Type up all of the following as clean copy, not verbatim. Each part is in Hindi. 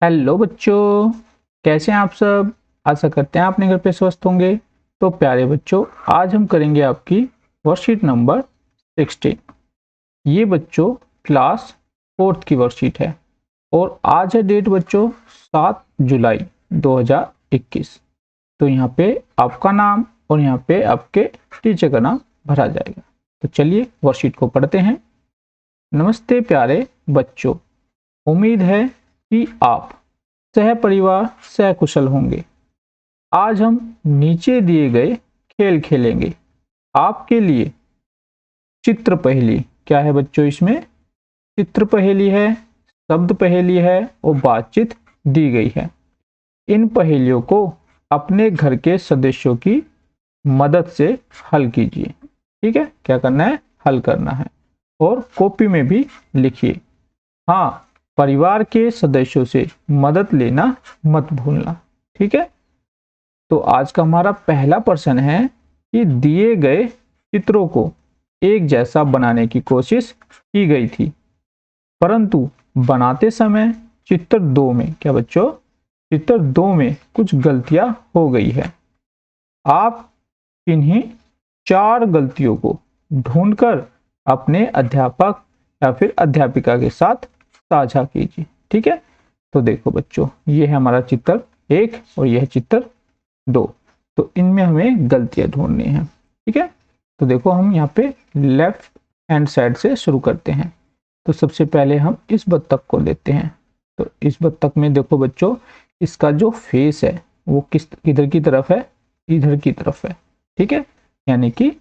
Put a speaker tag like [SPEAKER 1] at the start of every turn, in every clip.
[SPEAKER 1] हेलो बच्चों, कैसे हैं आप सब। आशा करते हैं अपने घर पे स्वस्थ होंगे। तो प्यारे बच्चों, आज हम करेंगे आपकी वर्कशीट नंबर 16। ये बच्चों क्लास 4th की वर्कशीट है और आज है डेट बच्चों 7 जुलाई 2021। तो यहाँ पे आपका नाम और यहाँ पे आपके टीचर का नाम भरा जाएगा। तो चलिए वर्कशीट को पढ़ते हैं। नमस्ते प्यारे बच्चों, उम्मीद है कि आप सह परिवार सकुशल होंगे। आज हम नीचे दिए गए खेल खेलेंगे। आपके लिए चित्र पहेली क्या है बच्चों, इसमें चित्र पहेली है, शब्द पहेली है और बातचीत दी गई है। इन पहेलियों को अपने घर के सदस्यों की मदद से हल कीजिए। ठीक है, क्या करना है, हल करना है और कॉपी में भी लिखिए। हाँ, परिवार के सदस्यों से मदद लेना मत भूलना। ठीक है, तो आज का हमारा पहला प्रश्न है कि दिए गए चित्रों को एक जैसा बनाने की कोशिश की गई थी, परंतु बनाते समय चित्र 2 में क्या बच्चों, चित्र 2 में कुछ गलतियां हो गई है। आप इन्हीं 4 गलतियों को ढूंढकर अपने अध्यापक या फिर अध्यापिका के साथ साझा कीजिए। ठीक है, तो देखो बच्चों, ये है हमारा चित्र 1 और यह है चित्र 2। तो इनमें हमें गलतियां ढूंढनी है। ठीक है, तो देखो हम यहाँ पे लेफ्ट हैंड साइड से शुरू करते हैं। तो सबसे पहले हम इस बत्तख को लेते हैं। तो इस बत्तख में देखो बच्चों, इसका जो फेस है वो किधर की तरफ है, इधर की तरफ है। ठीक है, यानी कि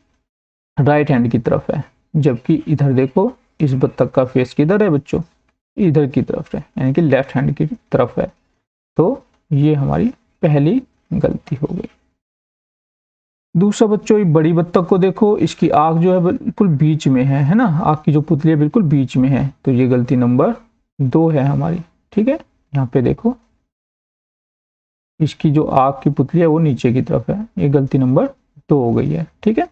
[SPEAKER 1] राइट हैंड की तरफ है, जबकि इधर देखो इस बत्तख का फेस किधर है बच्चों, इधर की तरफ है, यानी कि लेफ्ट हैंड की तरफ है। तो ये हमारी पहली गलती हो गई। दूसरा बच्चों, ये बड़ी बत्तख को देखो, इसकी आंख जो है बिल्कुल बीच में है ना, आंख की जो पुतली है बिल्कुल बीच में है। तो ये गलती नंबर 2 है हमारी। ठीक है, यहाँ पे देखो इसकी जो आंख की पुतली है वो नीचे की तरफ है, ये गलती नंबर 2 हो गई है। ठीक है,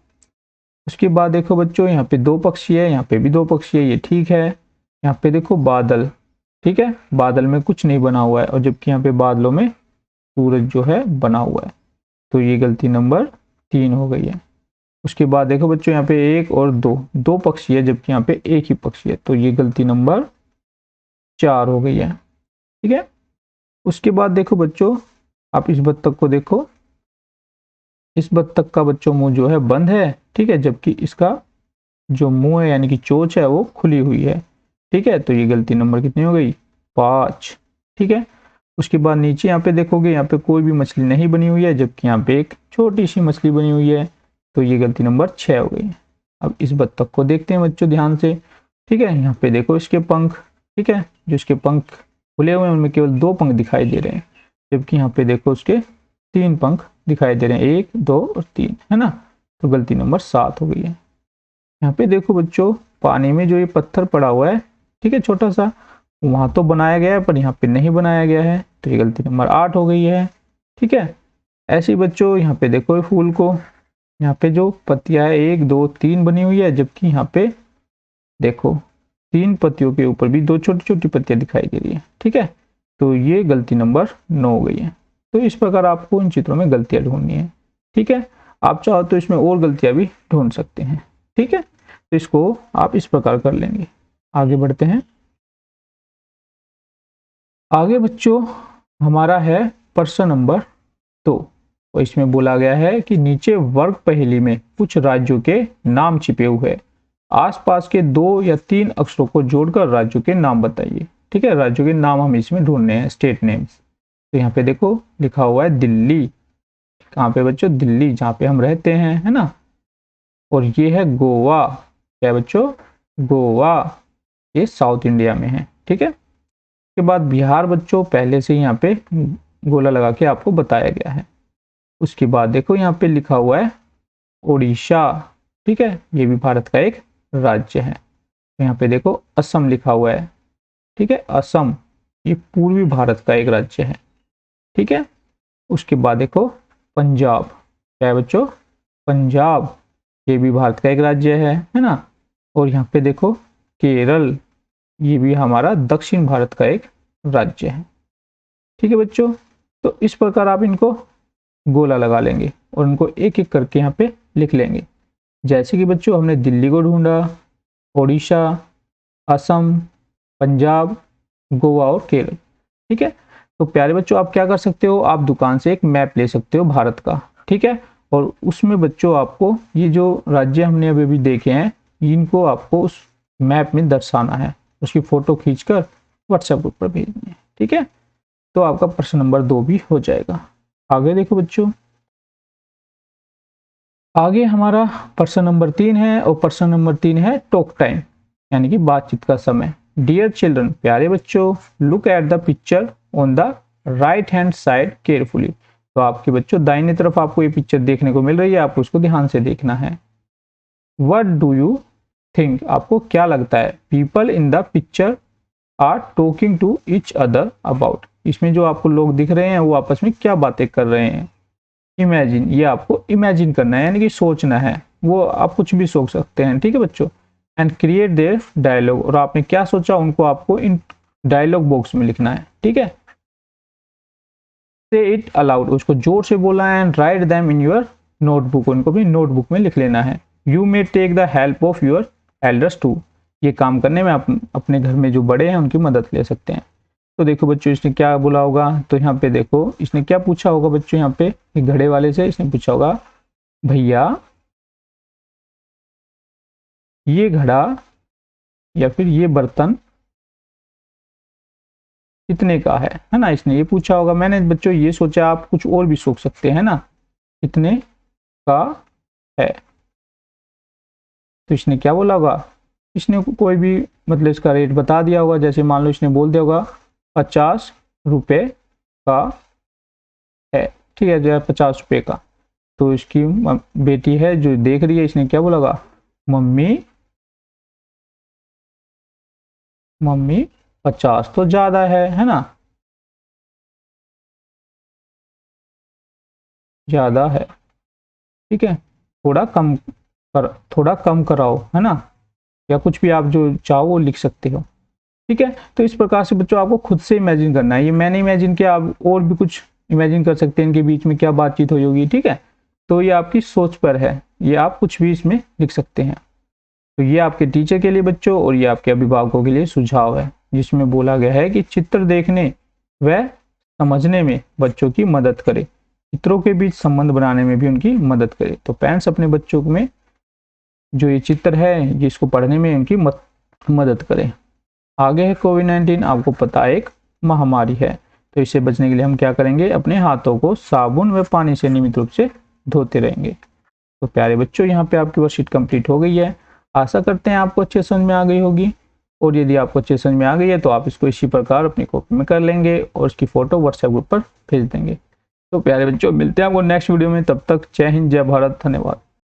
[SPEAKER 1] उसके बाद देखो बच्चों, यहाँ पे 2 पक्षी है, यहाँ पे भी 2 पक्षी है, ये ठीक है। यहाँ पे देखो बादल, ठीक है, बादल में कुछ नहीं बना हुआ है, और जबकि यहाँ पे बादलों में सूरज जो है बना हुआ है। तो ये गलती नंबर 3 हो गई है। उसके बाद देखो बच्चों, यहाँ पे 1 और 2 पक्षी है, जबकि यहाँ पे एक ही पक्षी है। तो ये गलती नंबर 4 हो गई है। ठीक है, उसके बाद देखो बच्चों, आप इस बत्तख को देखो, इस बत्तख का बच्चों मुंह जो है बंद है। ठीक है, जबकि इसका जो मुंह है यानी कि चोंच है वो खुली हुई है। ठीक है, तो ये गलती नंबर कितनी हो गई, 5। ठीक है, उसके बाद नीचे यहाँ पे देखोगे, यहाँ पे कोई भी मछली नहीं बनी हुई है, जबकि यहाँ पे एक छोटी सी मछली बनी हुई है। तो ये गलती नंबर 6 हो गई है। अब इस बत्तख को देखते हैं बच्चों ध्यान से। ठीक है, यहाँ पे देखो इसके पंख, ठीक है, जो इसके पंख खुले हुए हैं उनमें केवल 2 पंख दिखाई दे रहे हैं, जबकि यहाँ पे देखो उसके 3 पंख दिखाई दे रहे हैं, 1, 2 और 3, है ना। तो गलती नंबर 7 हो गई है। यहाँ पे देखो बच्चों, पानी में जो ये पत्थर पड़ा हुआ है, ठीक है, छोटा सा, वहां तो बनाया गया है पर यहाँ पे नहीं बनाया गया है। तो ये गलती नंबर 8 हो गई है। ठीक है, ऐसे ही बच्चों यहाँ पे देखो फूल को, यहाँ पे जो पत्तियां है 1, 2, 3 बनी हुई है, जबकि यहाँ पे देखो 3 पत्तियों के ऊपर भी 2 छोटी छोटी पत्तियां दिखाई दे रही है। ठीक है, तो ये गलती नंबर 9 हो गई है। तो इस प्रकार आपको इन चित्रों में गलतियां ढूंढनी है। ठीक है, आप चाहो तो इसमें और गलतियां भी ढूंढ सकते हैं। ठीक है, तो इसको आप इस प्रकार कर लेंगे। आगे बढ़ते हैं। आगे बच्चों हमारा है प्रश्न नंबर 2, और इसमें बोला गया है कि नीचे वर्ग पहेली में कुछ राज्यों के नाम छिपे हुए हैं। आसपास के 2 या 3 अक्षरों को जोड़कर राज्यों के नाम बताइए। ठीक है, राज्यों के नाम हम इसमें ढूंढने हैं, स्टेट नेम्स। तो यहाँ पे देखो लिखा हुआ है दिल्ली, कहाँ पे बच्चों, दिल्ली, जहाँ पे हम रहते हैं, है ना। और ये है गोवा, क्या है बच्चों, गोवा, ये साउथ इंडिया में है। ठीक है, के बाद बिहार बच्चों पहले से ही यहाँ पे गोला लगा के आपको बताया गया है। उसके बाद देखो यहाँ पे लिखा हुआ है उड़ीसा, ठीक है, ये भी भारत का एक राज्य है। तो यहाँ पे देखो असम लिखा हुआ है। ठीक है, असम ये पूर्वी भारत का एक राज्य है। ठीक है, उसके बाद देखो पंजाब, क्या है बच्चों, पंजाब, ये भी भारत का एक राज्य है ना। और यहाँ पे देखो केरल, ये भी हमारा दक्षिण भारत का एक राज्य है। ठीक है बच्चों, तो इस प्रकार आप इनको गोला लगा लेंगे और उनको एक एक करके यहाँ पे लिख लेंगे। जैसे कि बच्चों हमने दिल्ली को ढूंढा, ओडिशा, असम, पंजाब, गोवा और केरल। ठीक है, तो प्यारे बच्चों आप क्या कर सकते हो, आप दुकान से एक मैप ले सकते हो भारत का। ठीक है, और उसमें बच्चों आपको ये जो राज्य हमने अभी अभी देखे हैं इनको आपको उस मैप में दर्शाना है, उसकी फोटो खींचकर व्हाट्सएप ग्रुप पर भेजनी है। ठीक है, तो आपका प्रश्न नंबर 2 भी हो जाएगा। आगे देखो बच्चों, आगे हमारा प्रश्न नंबर 3 है और प्रश्न नंबर 3 है टॉक टाइम, यानी कि बातचीत का समय। डियर चिल्ड्रन, प्यारे बच्चों, look at the picture on the right hand side carefully. तो आपके बच्चों दाहिने तरफ आपको ये पिक्चर देखने को मिल रही है, आपको उसको ध्यान से देखना है। व्हाट डू यू थिंक, आपको क्या लगता है, people in the picture are talking to each other about, इसमें जो आपको लोग दिख रहे हैं वो आपस में क्या बातें कर रहे हैं। इमेजिन, ये आपको इमेजिन करना है, यानी कि सोचना है, वो आप कुछ भी सोच सकते हैं। ठीक है बच्चों, एंड क्रिएट देयर डायलॉग, और आपने क्या सोचा उनको आपको इन डायलॉग बॉक्स में लिखना है। ठीक है, से इट अलाउड, उसको जोर से बोला है, and write them in your notebook, उनको भी नोटबुक में लिख लेना है। You may take the help of your elders to, ये काम करने में आप अपने घर में जो बड़े हैं उनकी मदद ले सकते हैं। तो देखो बच्चों इसने क्या बोला होगा, तो यहाँ पे देखो इसने क्या पूछा होगा बच्चों, यहाँ पे घड़े वाले से इसने पूछा होगा, भैया ये घड़ा या फिर ये बर्तन कितने का है ना, इसने ये पूछा होगा। मैंने बच्चों ये सोचा, आप कुछ और भी सोच सकते हैं ना, कितने का है, तो इसने क्या बोला होगा, इसने कोई भी मतलब इसका रेट बता दिया होगा। जैसे मान लो इसने बोल दिया होगा 50 रुपये का है, ठीक है, जो है 50 रुपये का। तो इसकी बेटी है जो देख रही है, इसने क्या बोला होगा, मम्मी 50 तो ज्यादा है ना, ज्यादा है। ठीक है, थोड़ा कम कराओ, है ना, या कुछ भी आप जो चाहो वो लिख सकते हो। ठीक है, तो इस प्रकार से बच्चों आपको खुद से इमेजिन करना है, ये मैंने इमेजिन किया, आप और भी कुछ इमेजिन कर सकते हैं इनके बीच में क्या बातचीत हुई होगी। ठीक है, तो ये आपकी सोच पर है, ये आप कुछ भी इसमें लिख सकते हैं। तो ये आपके टीचर के लिए बच्चों और ये आपके अभिभावकों के लिए सुझाव है, जिसमें बोला गया है कि चित्र देखने व समझने में बच्चों की मदद करे, चित्रों के बीच संबंध बनाने में भी उनकी मदद करे। तो पेरेंट्स अपने बच्चों में जो ये चित्र है जिसको पढ़ने में उनकी मदद करें। आगे है कोविड-19, आपको पता है एक महामारी है, तो इससे बचने के लिए हम क्या करेंगे, अपने हाथों को साबुन व पानी से नियमित रूप से धोते रहेंगे। तो प्यारे बच्चों यहाँ पे आपकी वर्कशीट कंप्लीट हो गई है। आशा करते हैं आपको अच्छे समझ में आ गई होगी, और यदि आपको अच्छे समझ में आ गई है तो आप इसको इसी प्रकार अपनी कॉपी में कर लेंगे और इसकी फोटो व्हाट्सएप ग्रुप पर भेज देंगे। तो प्यारे बच्चों मिलते हैं आपको नेक्स्ट वीडियो में, तब तक जय हिंद, जय भारत, धन्यवाद।